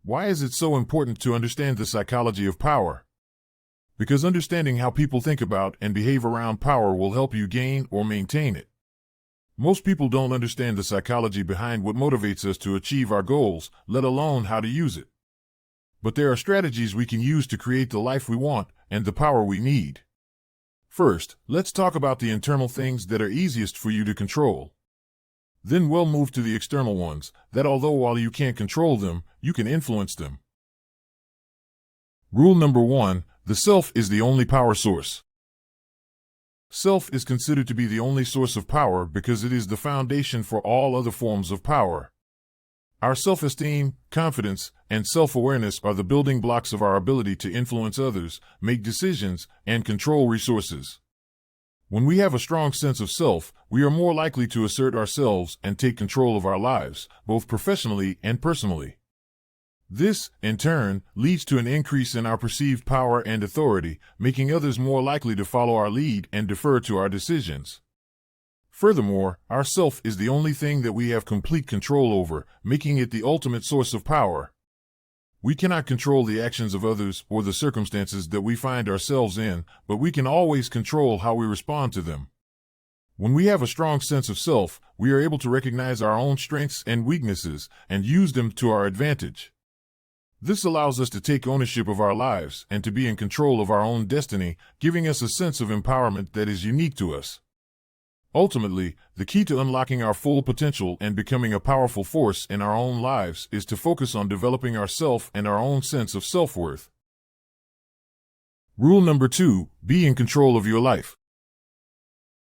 Why is it so important to understand the psychology of power? Because understanding how people think about and behave around power will help you gain or maintain it. Most people don't understand the psychology behind what motivates us to achieve our goals, let alone how to use it. But there are strategies we can use to create the life we want and the power we need. First, let's talk about the internal things that are easiest for you to control. Then we'll move to the external ones, that although while you can't control them, you can influence them. Rule number 1, the self is the only power source. Self is considered to be the only source of power because it is the foundation for all other forms of power. Our self-esteem, confidence, and self-awareness are the building blocks of our ability to influence others, make decisions, and control resources. When we have a strong sense of self, we are more likely to assert ourselves and take control of our lives, both professionally and personally. This, in turn, leads to an increase in our perceived power and authority, making others more likely to follow our lead and defer to our decisions. Furthermore, our self is the only thing that we have complete control over, making it the ultimate source of power. We cannot control the actions of others or the circumstances that we find ourselves in, but we can always control how we respond to them. When we have a strong sense of self, we are able to recognize our own strengths and weaknesses and use them to our advantage. This allows us to take ownership of our lives and to be in control of our own destiny, giving us a sense of empowerment that is unique to us. Ultimately, the key to unlocking our full potential and becoming a powerful force in our own lives is to focus on developing ourself and our own sense of self-worth. Rule number 2, be in control of your life.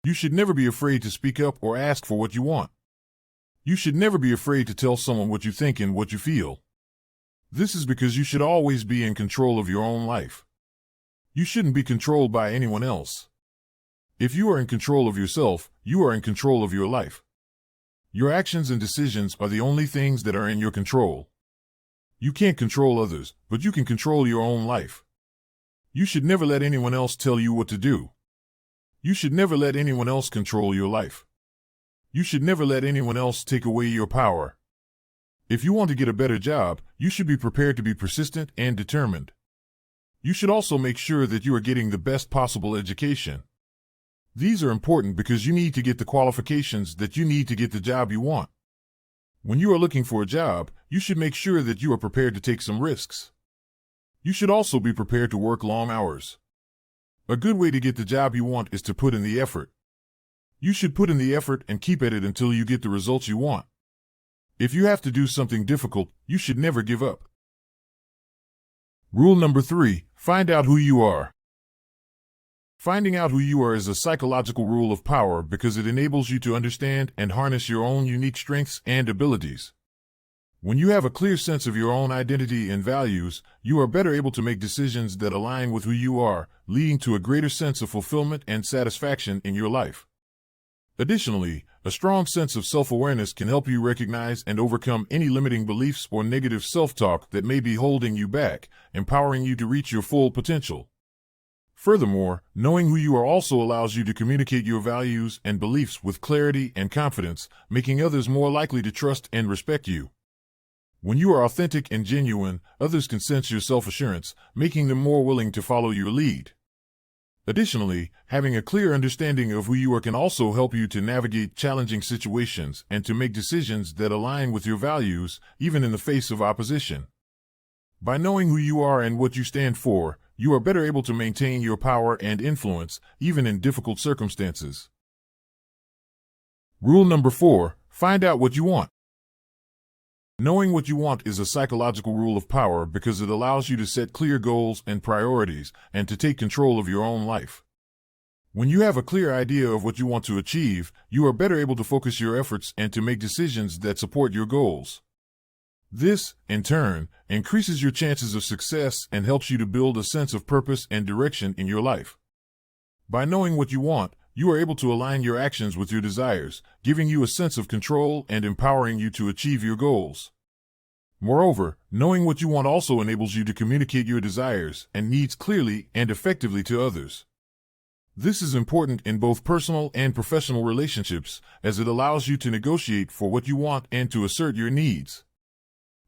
You should never be afraid to speak up or ask for what you want. You should never be afraid to tell someone what you think and what you feel. This is because you should always be in control of your own life. You shouldn't be controlled by anyone else. If you are in control of yourself, you are in control of your life. Your actions and decisions are the only things that are in your control. You can't control others, but you can control your own life. You should never let anyone else tell you what to do. You should never let anyone else control your life. You should never let anyone else take away your power. If you want to get a better job, you should be prepared to be persistent and determined. You should also make sure that you are getting the best possible education. These are important because you need to get the qualifications that you need to get the job you want. When you are looking for a job, you should make sure that you are prepared to take some risks. You should also be prepared to work long hours. A good way to get the job you want is to put in the effort. You should put in the effort and keep at it until you get the results you want. If you have to do something difficult, you should never give up. Rule number 3, find out who you are. Finding out who you are is a psychological rule of power because it enables you to understand and harness your own unique strengths and abilities. When you have a clear sense of your own identity and values, you are better able to make decisions that align with who you are, leading to a greater sense of fulfillment and satisfaction in your life. Additionally, a strong sense of self-awareness can help you recognize and overcome any limiting beliefs or negative self-talk that may be holding you back, empowering you to reach your full potential. Furthermore, knowing who you are also allows you to communicate your values and beliefs with clarity and confidence, making others more likely to trust and respect you. When you are authentic and genuine, others can sense your self-assurance, making them more willing to follow your lead. Additionally, having a clear understanding of who you are can also help you to navigate challenging situations and to make decisions that align with your values, even in the face of opposition. By knowing who you are and what you stand for, you are better able to maintain your power and influence, even in difficult circumstances. Rule number 4, find out what you want. Knowing what you want is a psychological rule of power because it allows you to set clear goals and priorities and to take control of your own life. When you have a clear idea of what you want to achieve, you are better able to focus your efforts and to make decisions that support your goals. This, in turn, increases your chances of success and helps you to build a sense of purpose and direction in your life. By knowing what you want, you are able to align your actions with your desires, giving you a sense of control and empowering you to achieve your goals. Moreover, knowing what you want also enables you to communicate your desires and needs clearly and effectively to others. This is important in both personal and professional relationships, as it allows you to negotiate for what you want and to assert your needs.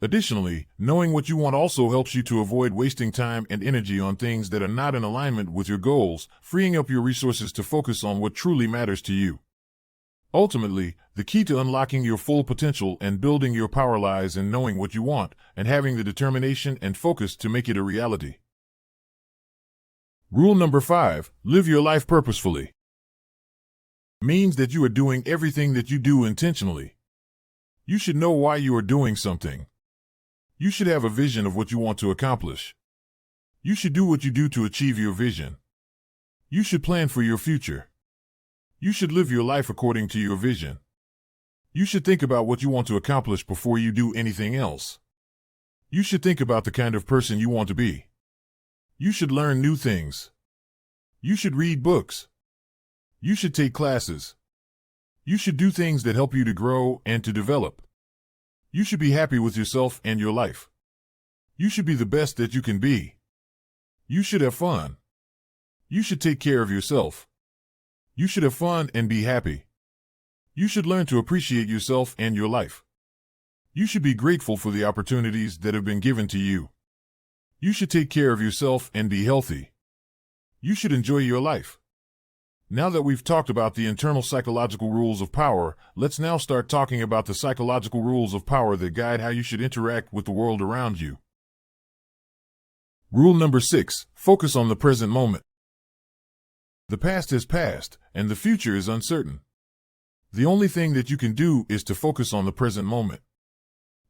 Additionally, knowing what you want also helps you to avoid wasting time and energy on things that are not in alignment with your goals, freeing up your resources to focus on what truly matters to you. Ultimately, the key to unlocking your full potential and building your power lies in knowing what you want and having the determination and focus to make it a reality. Rule number 5, live your life purposefully. Means that you are doing everything that you do intentionally. You should know why you are doing something. You should have a vision of what you want to accomplish. You should do what you do to achieve your vision. You should plan for your future. You should live your life according to your vision. You should think about what you want to accomplish before you do anything else. You should think about the kind of person you want to be. You should learn new things. You should read books. You should take classes. You should do things that help you to grow and to develop. You should be happy with yourself and your life. You should be the best that you can be. You should have fun. You should take care of yourself. You should have fun and be happy. You should learn to appreciate yourself and your life. You should be grateful for the opportunities that have been given to you. You should take care of yourself and be healthy. You should enjoy your life. Now that we've talked about the internal psychological rules of power, let's now start talking about the psychological rules of power that guide how you should interact with the world around you. Rule number 6, focus on the present moment. The past has passed, and the future is uncertain. The only thing that you can do is to focus on the present moment.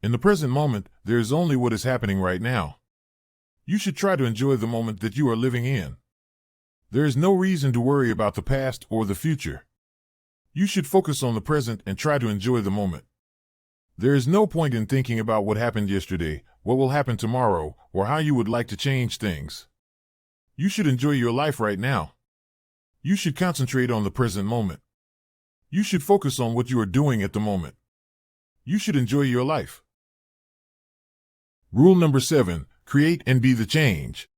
In the present moment, there is only what is happening right now. You should try to enjoy the moment that you are living in. There is no reason to worry about the past or the future. You should focus on the present and try to enjoy the moment. There is no point in thinking about what happened yesterday, what will happen tomorrow, or how you would like to change things. You should enjoy your life right now. You should concentrate on the present moment. You should focus on what you are doing at the moment. You should enjoy your life. Rule number 7, create and be the change.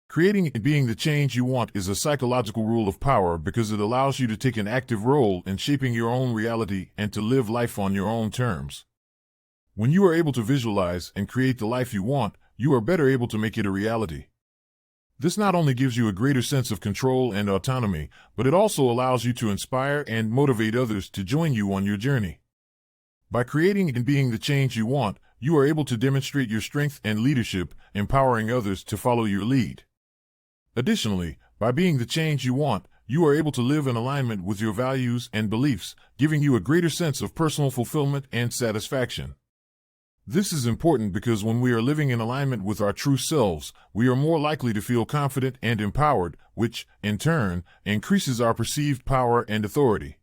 Creating and being the change you want is a psychological rule of power because it allows you to take an active role in shaping your own reality and to live life on your own terms. When you are able to visualize and create the life you want, you are better able to make it a reality. This not only gives you a greater sense of control and autonomy, but it also allows you to inspire and motivate others to join you on your journey. By creating and being the change you want, you are able to demonstrate your strength and leadership, empowering others to follow your lead. Additionally, by being the change you want, you are able to live in alignment with your values and beliefs, giving you a greater sense of personal fulfillment and satisfaction. This is important because when we are living in alignment with our true selves, we are more likely to feel confident and empowered, which, in turn, increases our perceived power and authority.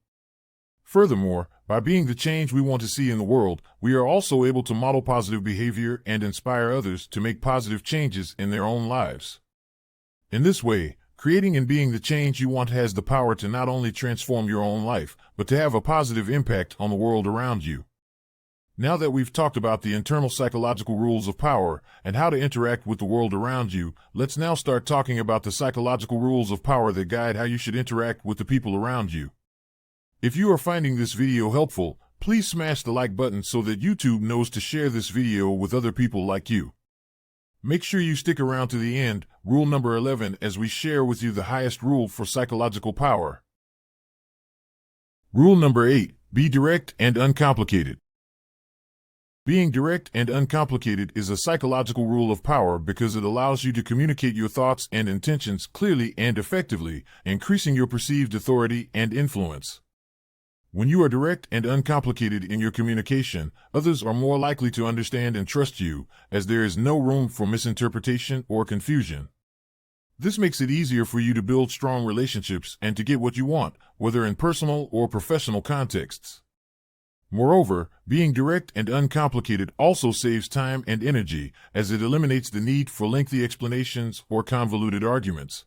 Furthermore, by being the change we want to see in the world, we are also able to model positive behavior and inspire others to make positive changes in their own lives. In this way, creating and being the change you want has the power to not only transform your own life, but to have a positive impact on the world around you. Now that we've talked about the internal psychological rules of power and how to interact with the world around you, let's now start talking about the psychological rules of power that guide how you should interact with the people around you. If you are finding this video helpful, please smash the like button so that YouTube knows to share this video with other people like you. Make sure you stick around to the end, rule number 11, as we share with you the highest rule for psychological power. Rule number 8, be direct and uncomplicated. Being direct and uncomplicated is a psychological rule of power because it allows you to communicate your thoughts and intentions clearly and effectively, increasing your perceived authority and influence. When you are direct and uncomplicated in your communication, others are more likely to understand and trust you, as there is no room for misinterpretation or confusion. This makes it easier for you to build strong relationships and to get what you want, whether in personal or professional contexts. Moreover, being direct and uncomplicated also saves time and energy, as it eliminates the need for lengthy explanations or convoluted arguments.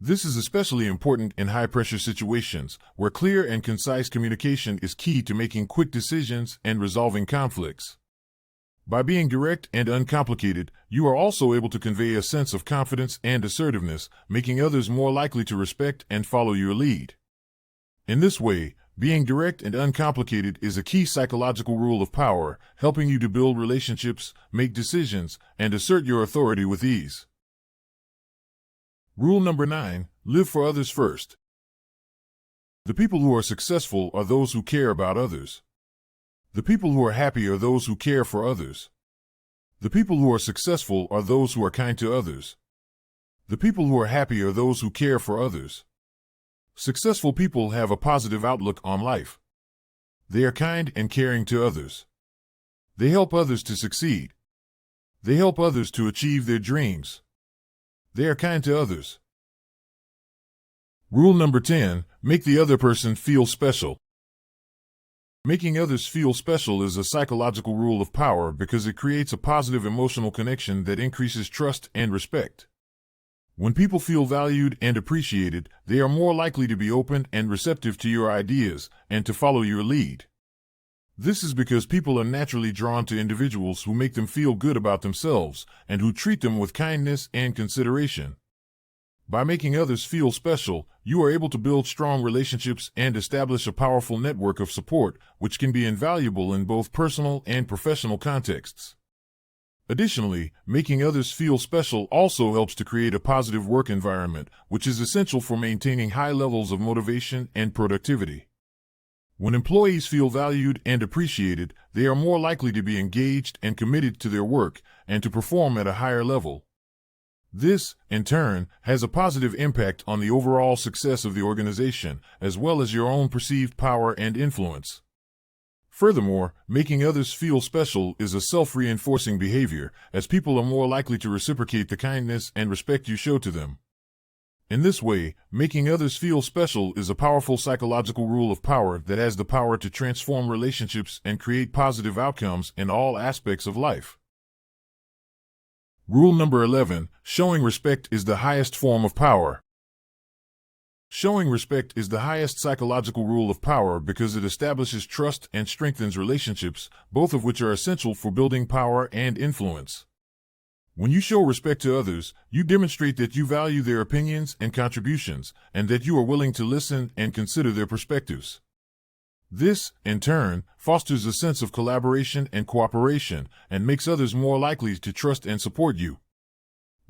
This is especially important in high-pressure situations, where clear and concise communication is key to making quick decisions and resolving conflicts. By being direct and uncomplicated, you are also able to convey a sense of confidence and assertiveness, making others more likely to respect and follow your lead. In this way, Being direct and uncomplicated is a key psychological rule of power, helping you to build relationships, make decisions, and assert your authority with ease. Rule number 9, live for others first. The people who are successful are those who care about others. The people who are happy are those who care for others. The people who are successful are those who are kind to others. The people who are happy are those who care for others. Successful people have a positive outlook on life. They are kind and caring to others. They help others to succeed. They help others to achieve their dreams. They are kind to others. Rule number 10, make the other person feel special. Making others feel special is a psychological rule of power because it creates a positive emotional connection that increases trust and respect. When people feel valued and appreciated, they are more likely to be open and receptive to your ideas and to follow your lead. This is because people are naturally drawn to individuals who make them feel good about themselves and who treat them with kindness and consideration. By making others feel special, you are able to build strong relationships and establish a powerful network of support, which can be invaluable in both personal and professional contexts. Additionally, making others feel special also helps to create a positive work environment, which is essential for maintaining high levels of motivation and productivity. When employees feel valued and appreciated, they are more likely to be engaged and committed to their work and to perform at a higher level. This, in turn, has a positive impact on the overall success of the organization, as well as your own perceived power and influence. Furthermore, making others feel special is a self-reinforcing behavior, as people are more likely to reciprocate the kindness and respect you show to them. In this way, making others feel special is a powerful psychological rule of power that has the power to transform relationships and create positive outcomes in all aspects of life. Rule number 11, showing respect is the highest form of power. Showing respect is the highest psychological rule of power because it establishes trust and strengthens relationships, both of which are essential for building power and influence. When you show respect to others, you demonstrate that you value their opinions and contributions, and that you are willing to listen and consider their perspectives. This, in turn, fosters a sense of collaboration and cooperation, and makes others more likely to trust and support you.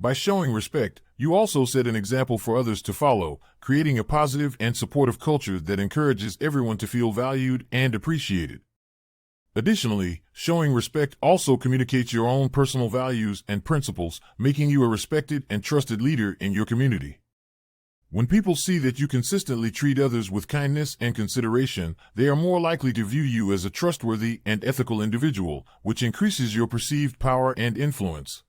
By showing respect, you also set an example for others to follow, creating a positive and supportive culture that encourages everyone to feel valued and appreciated. Additionally, showing respect also communicates your own personal values and principles, making you a respected and trusted leader in your community. When people see that you consistently treat others with kindness and consideration, they are more likely to view you as a trustworthy and ethical individual, which increases your perceived power and influence.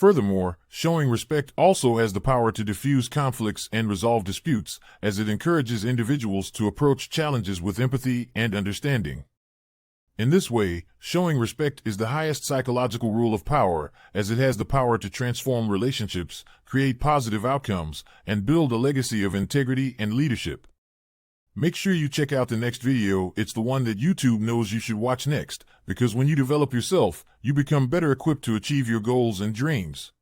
Furthermore, showing respect also has the power to diffuse conflicts and resolve disputes, as it encourages individuals to approach challenges with empathy and understanding. In this way, showing respect is the highest psychological rule of power, as it has the power to transform relationships, create positive outcomes, and build a legacy of integrity and leadership. Make sure you check out the next video. It's the one that YouTube knows you should watch next, because when you develop yourself, you become better equipped to achieve your goals and dreams.